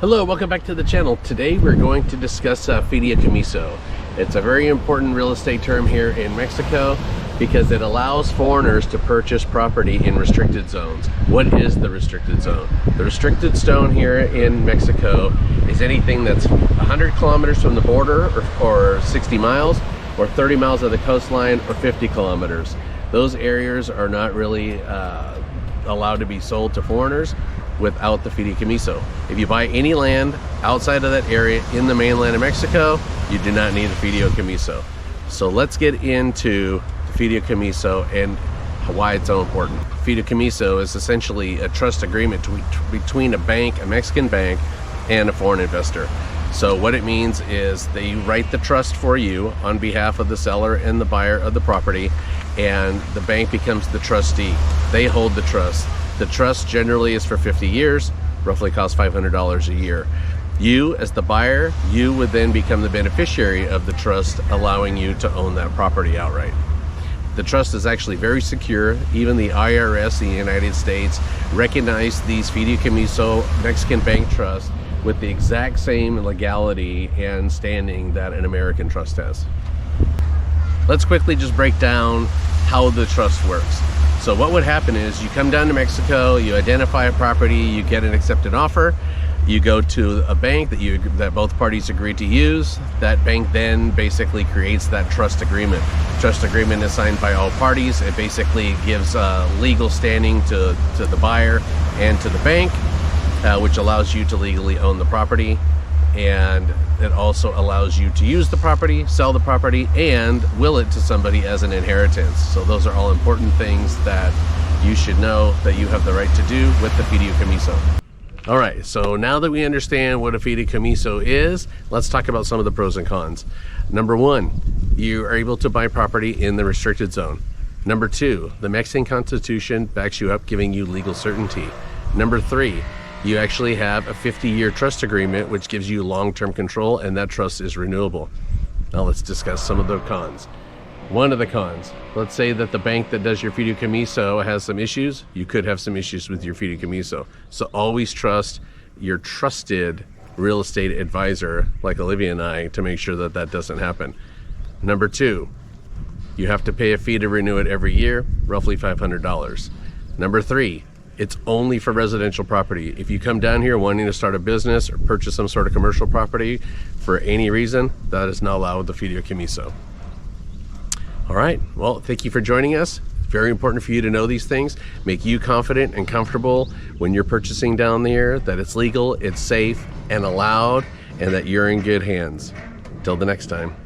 Hello, welcome back to the channel. Today we're going to discuss Fideicomiso. It's a very important real estate term here in Mexico because it allows foreigners to purchase property in restricted zones. What is the restricted zone? The restricted zone here in Mexico is anything that's 100 kilometers from the border or 60 miles or 30 miles of the coastline or 50 kilometers. Those areas are not really allowed to be sold to foreigners without the Fideicomiso. If you buy any land outside of that area in the mainland of Mexico, you do not need a Fideicomiso. So let's get into the Fideicomiso and why it's so important. Fideicomiso is essentially a trust agreement between a bank, a Mexican bank, and a foreign investor. So what it means is they write the trust for you on behalf of the seller and the buyer of the property, and the bank becomes the trustee. They hold the trust. The trust generally is for 50 years, roughly costs $500 a year. You, as the buyer, you would then become the beneficiary of the trust, allowing you to own that property outright. The trust is actually very secure. Even the IRS in the United States recognize these Fideicomiso Mexican bank trusts with the exact same legality and standing that an American trust has. Let's quickly just break down how the trust works. So what would happen is you come down to Mexico, you identify a property, you get an accepted offer, you go to a bank that both parties agree to use. That bank then basically creates that trust agreement. Trust agreement is signed by all parties. It basically gives legal standing to the buyer and to the bank, which allows you to legally own the property. And it also allows you to use the property, sell the property, and will it to somebody as an inheritance. So those are all important things that you should know that you have the right to do with the Fideicomiso. All right, so now that we understand what a Fideicomiso is, let's talk about some of the pros and cons. Number one, you are able to buy property in the restricted zone. Number two, the Mexican Constitution backs you up, giving you legal certainty. Number three, you actually have a 50-year trust agreement, which gives you long-term control, and that trust is renewable. Now let's discuss some of the cons. One of the cons, let's say that the bank that does your Fideicomiso has some issues. You could have some issues with your Fideicomiso. So always trust your trusted real estate advisor, like Olivia and I, to make sure that that doesn't happen. Number two, you have to pay a fee to renew it every year, roughly $500. Number three, it's only for residential property. If you come down here wanting to start a business or purchase some sort of commercial property for any reason, that is not allowed with the Fideicomiso. All right, well, thank you for joining us. It's very important for you to know these things, make you confident and comfortable when you're purchasing down there, that it's legal, it's safe and allowed, and that you're in good hands. Till the next time.